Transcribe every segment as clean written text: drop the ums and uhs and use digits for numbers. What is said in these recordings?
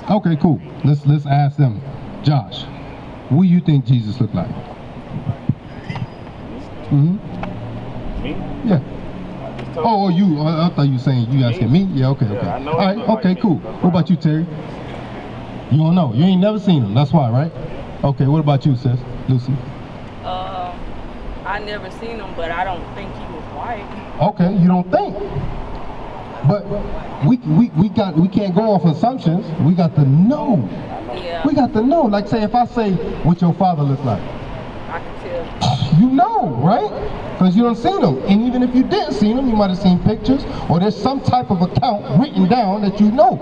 Okay, cool. Let's ask them. Josh, what do you think Jesus looked like? Me? Yeah. Oh, you. I thought you were saying you asking me. Yeah. Okay. Okay. I know All right. Okay. like Cool. What about you, Terry? You don't know. You ain't never seen him. That's why, right? Okay. What about you, sis? Lucy? I never seen him, but I don't think he was white. Okay. You don't think? But we can't go off assumptions. We got to know. Yeah. We got to know. Like, say, if I say what your father looked like, I can tell. you know, right? Because you don't seen him. And even if you didn't see him, you might have seen pictures, or there's some type of account written down that you know,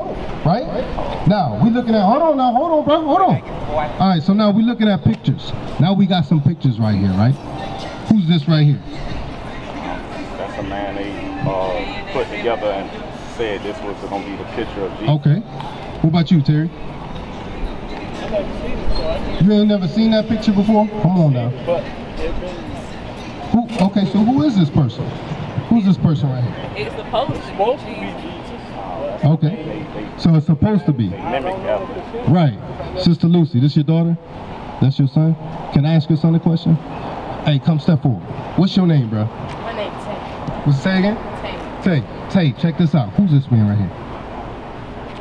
right? Now we looking at. Hold on, bro. Hold on. All right. So now we looking at pictures. Now we got some pictures right here, right? Who's this right here? That's a man they put together and said this was going to be the picture of Jesus. Okay. What about you, Terry? You ain't never seen that picture before? Come on now. Okay, so who is this person? Who's this person right here? It's supposed to be Jesus. Okay. So it's supposed to be. Right. Sister Lucy, this your daughter? That's your son? Can I ask your son a question? Hey, come step forward. What's your name, bro? My name's Tay. What's say again? Tay, check this out. Who's this man right here?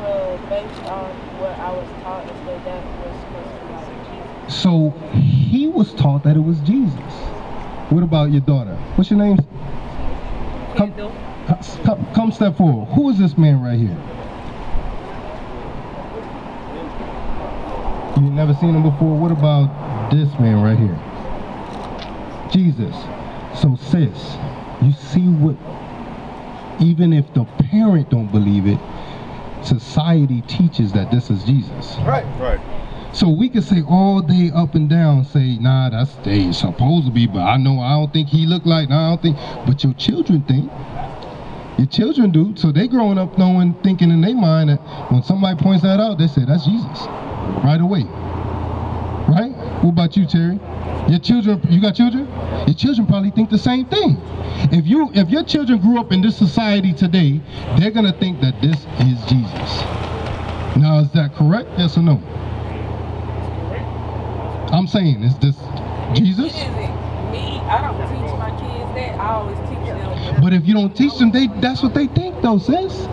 Well, based on what I was taught, is that was supposed to be like Jesus. So he was taught that it was Jesus. What about your daughter? What's your name? Come step forward. Who is this man right here? You've never seen him before? What about this man right here? Jesus. So sis, you see what, even if the parent don't believe it, society teaches that this is Jesus. Right. So we can say all day up and down, say, nah, that's they supposed to be, but I don't think he looked like, nah, I don't think, but your children think. Your children do, so they growing up knowing, thinking in their mind that when somebody points that out, they say, that's Jesus, right away. Right? What about you, Terry? Your children, you got children? Your children probably think the same thing. If your children grew up in this society today, they're gonna think that this is Jesus. Now, is that correct? Yes or no? I'm saying, is this Jesus? Me, I don't teach my kids that. I always teach them. But if you don't teach them, that's what they think, though, sis.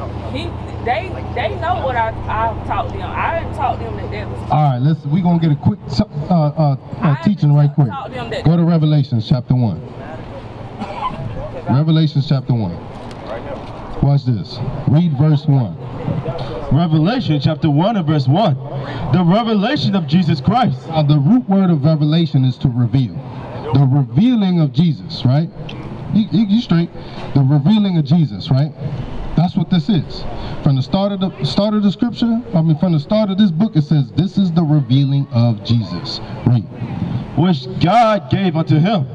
They know what I taught them. I didn't taught them that was. All right, we're gonna get a quick teaching right quick. Go to Revelation chapter 1. Revelation chapter 1. Watch this. Read verse 1. Revelation chapter 1 and verse 1. The revelation of Jesus Christ. Now, the root word of revelation is to reveal. The revealing of Jesus, right? You straight. The revealing of Jesus, right? That's what this is. From the start of the scripture, from the start of this book, it says this is the revealing of Jesus. Read. Which God gave unto him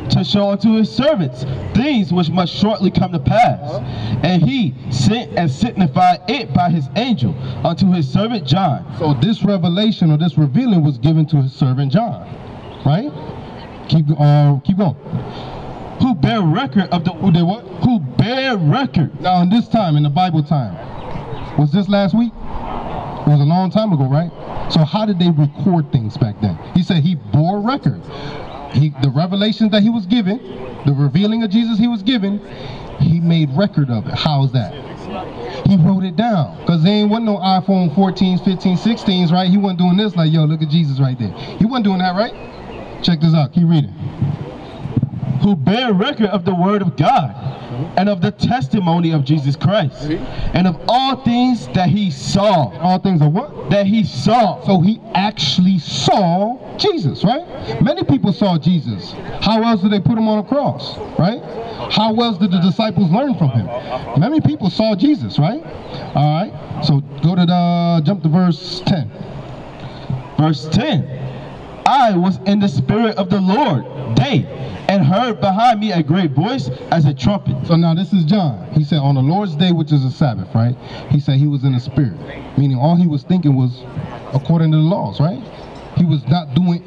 to show unto his servants things which must shortly come to pass. And he sent and signified it by his angel unto his servant John. So this revelation or this revealing was given to his servant John, right? Keep going. Who bear record of the who did what? Who bear record. Now in this time, in the Bible time, was this last week? It was a long time ago, right? So how did they record things back then? He said he bore record. The revelations that he was given, the revealing of Jesus he was given, he made record of it. How is that? He wrote it down. Because there wasn't no iPhone 14s, 15s, 16s, right? He wasn't doing this like, yo, look at Jesus right there. He wasn't doing that, right? Check this out. Keep reading. Who bear record of the word of God and of the testimony of Jesus Christ and of all things that he saw. All things of what? That he saw. So he actually saw Jesus, right? Many people saw Jesus. How else did they put him on a cross, right? How else did the disciples learn from him? Many people saw Jesus, right? All right. So go to jump to verse 10. Verse 10. I was in the spirit of the Lord day, and heard behind me a great voice as a trumpet. So now this is John. He said on the Lord's day, which is a Sabbath, right? He said he was in the spirit, meaning all he was thinking was according to the laws, right? He was not doing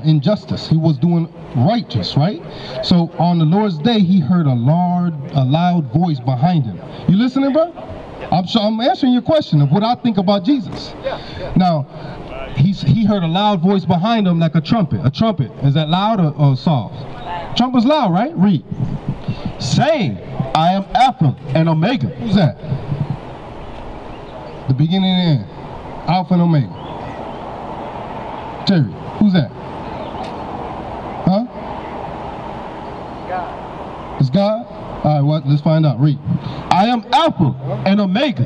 injustice. He was doing righteous, right? So on the Lord's day, he heard a loud voice behind him. You listening, bro? I'm answering your question of what I think about Jesus. Now, he heard a loud voice behind him like a trumpet. A trumpet, is that loud or soft? Trumpet's loud, right? Read. Saying, I am Alpha and Omega. Who's that? The beginning and end. Alpha and Omega. Terry, who's that? Huh? God. It's God? All right, let's find out. Read. I am Alpha and Omega,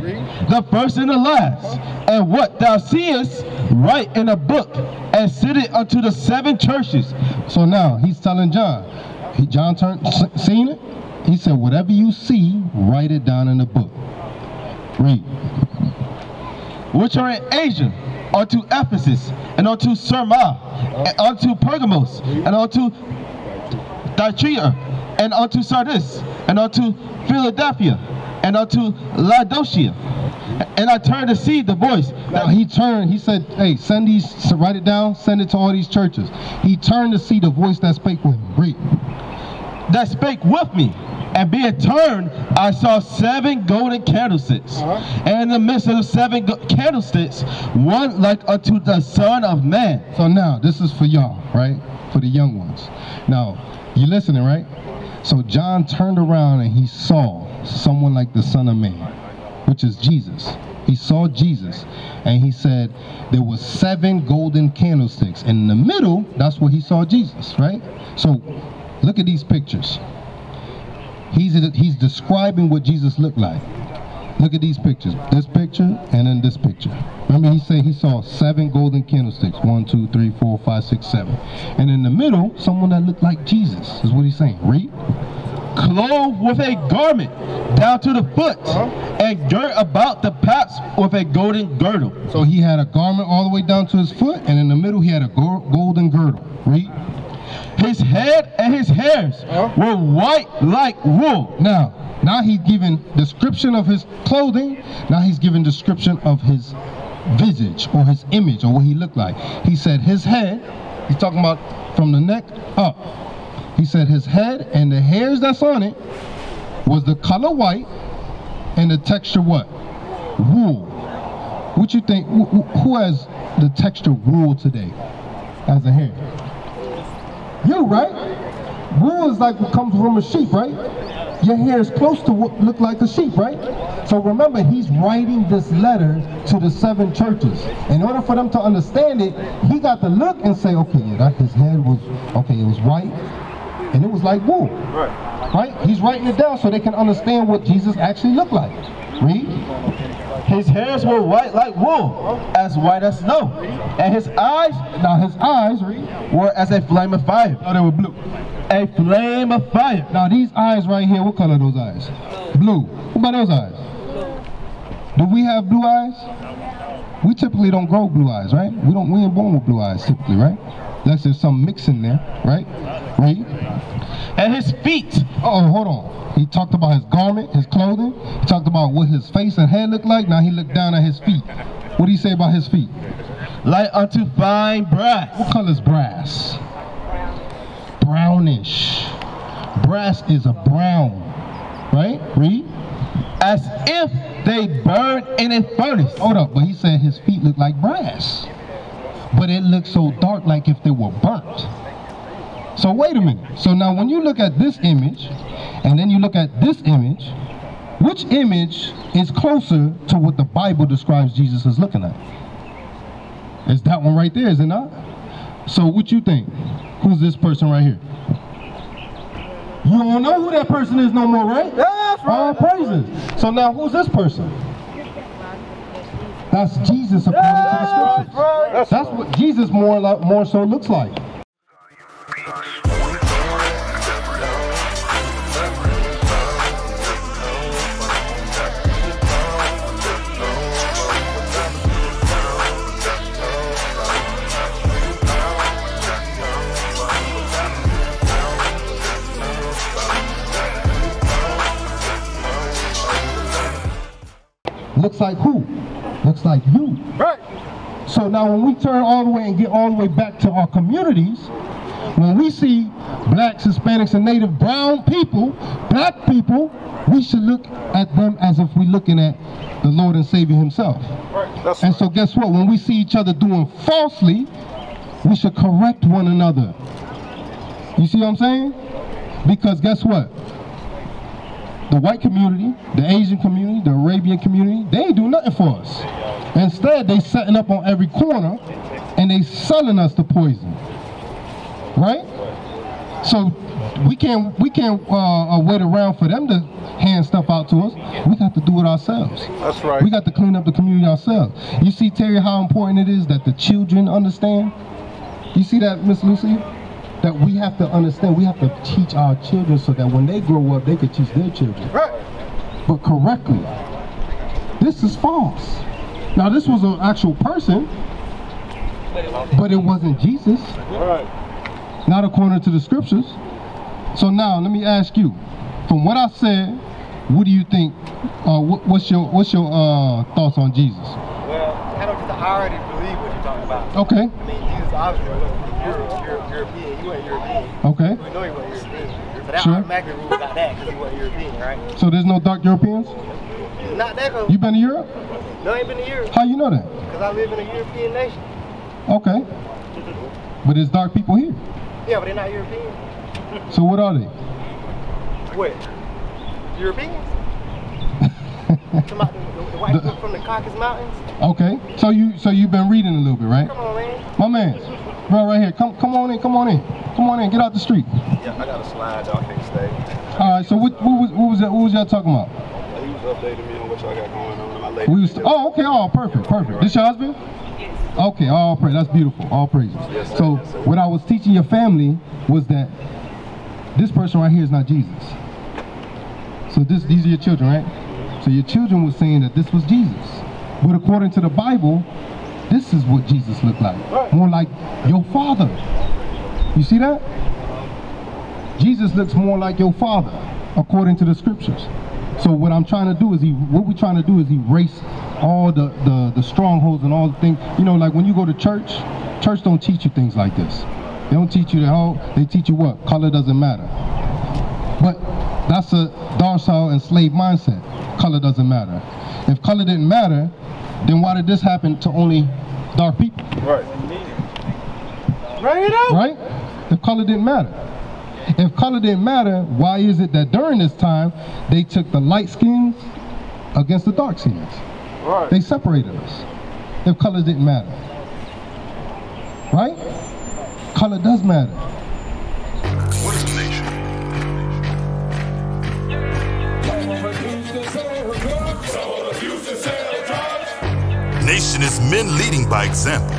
the first and the last. And what thou seest, write in a book, and send it unto the 7 churches. So now he's telling John. John seen it. He said, whatever you see, write it down in the book. Read. Which are in Asia, unto Ephesus, and unto Smyrna, and unto Pergamos, and unto Thyatira, and unto Sardis, and unto Philadelphia, and unto Laodicea. And I turned to see the voice. Now he turned, he said, hey, send these, so write it down, send it to all these churches. He turned to see the voice that spake with him. Read. That spake with me. And being turned, I saw 7 golden candlesticks. And in the midst of the 7 candlesticks, one like unto the Son of Man. So now, this is for y'all, right? For the young ones. Now, you listening, right? So John turned around and he saw someone like the Son of Man, which is Jesus. He saw Jesus, and he said there was 7 golden candlesticks. And in the middle, that's where he saw Jesus, right? So look at these pictures. He's describing what Jesus looked like. Look at these pictures. This picture and then this picture. Remember he said he saw 7 golden candlesticks. 1, 2, 3, 4, 5, 6, 7. And in the middle, someone that looked like Jesus, is what he's saying. Read. Clothed with a garment down to the foot, and girt about the paps with a golden girdle. So he had a garment all the way down to his foot, and in the middle he had a golden girdle. Read. His head and his hairs were white like wool. Now he's giving description of his clothing. Now he's giving description of his visage or his image or what he looked like. He said his head, he's talking about from the neck up. He said his head and the hairs that's on it was the color white and the texture what? Wool. What you think, who has the texture wool today as a hair? You, right? Wool is like what comes from a sheep, right? Your hair is close to what look like a sheep, right? So remember, he's writing this letter to the 7 churches. In order for them to understand it, he got to look and say, okay, yeah, his head was, okay, it was white, and it was like wool. Right? He's writing it down so they can understand what Jesus actually looked like. Read. His hairs were white like wool, as white as snow. And his eyes, now his eyes, read, were as a flame of fire. Oh, they were blue. A flame of fire. Now these eyes right here, what color are those eyes? Blue. What about those eyes? Do we have blue eyes? We typically don't grow blue eyes, right? We ain't born with blue eyes typically, right? Unless there's some mixing there, right? Read. And his feet. Oh, hold on. He talked about his garment, his clothing. He talked about what his face and head looked like. Now he looked down at his feet. What do you say about his feet? Like unto fine brass. What color is brass? Brownish. Brass is a brown, right? Read. As if they burned in a furnace. Hold up, but he said his feet look like brass. But it looked so dark like if they were burnt. So wait a minute. So now when you look at this image, and then you look at this image, which image is closer to what the Bible describes Jesus as looking like? It's that one right there, is it not? So what you think? Who's this person right here? You don't know who that person is no more, right? That's right. All praises. So now who's this person? That's Jesus according to the scriptures. That's what Jesus more so looks like. Looks like who? Looks like you. Right. So now when we turn all the way and get all the way back to our communities, When we see blacks, Hispanics, and native brown people, black people, we should look at them as if we're looking at the Lord and Savior himself. That's And right. so guess what? When we see each other doing falsely, we should correct one another. You see what I'm saying? Because guess what? The white community, the Asian community, the Arabian community, they ain't do nothing for us. Instead, they setting up on every corner and they selling us the poison. Right? So we can't wait around for them to hand stuff out to us. We got to do it ourselves. That's right. We got to clean up the community ourselves. You see, Terry, how important it is that the children understand? You see that, Miss Lucy? That we have to understand, we have to teach our children so that when they grow up, they can teach their children. Right. But correctly. This is false. Now, this was an actual person, but it wasn't Jesus. Right. Not according to the scriptures. So now, let me ask you, from what I said, what do you think, what's your thoughts on Jesus? Well, I already believe what you're talking about. Okay. I mean, Jesus obviously wasn't European. He wasn't European. Okay. We know he wasn't European. So that Sure. automatically rules out that because he wasn't European, right? So there's no dark Europeans? Not that close. You been to Europe? No, I ain't been to Europe. How you know that? Because I live in a European nation. Okay. But there's dark people here. Yeah, but they're not European. So what are they? What? Europeans? Come out the white people from the Caucasus Mountains? Okay. So you've been reading a little bit, right? Come on, man. My man. Bro, right here. Come on in. Come on in. Get out the street. Yeah, I got a slide, y'all can't stay. All right. So what was y'all talking about? He was updating me on what y'all got going on. And my lady. Okay. Oh, perfect. This your husband? Okay. All praise. That's beautiful. All praises. Yes, sir. So Yes, sir. what I was teaching your family was that this person right here is not Jesus. So these are your children, right? So your children were saying that this was Jesus. But according to the Bible, this is what Jesus looked like. More like your father. You see that? Jesus looks more like your father, according to the scriptures. So what I'm trying to do is we're trying to do is erase all the strongholds and all the things. You know, like when you go to church don't teach you things like this. They don't teach you they teach you what? Color doesn't matter. But that's a docile and slave mindset. Color doesn't matter. If color didn't matter, then why did this happen to only dark people? Right. Right? If color didn't matter. If color didn't matter, why is it that during this time, they took the light skins against the dark skins? Right. They separated us. If color didn't matter. Right? Color does matter. What is a nation? Nation is men leading by example.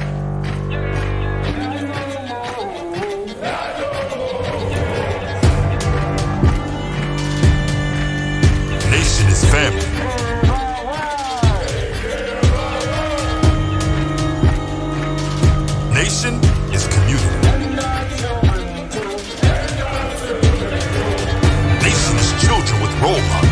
Nation is family. Nation is community. Nation is children with role models.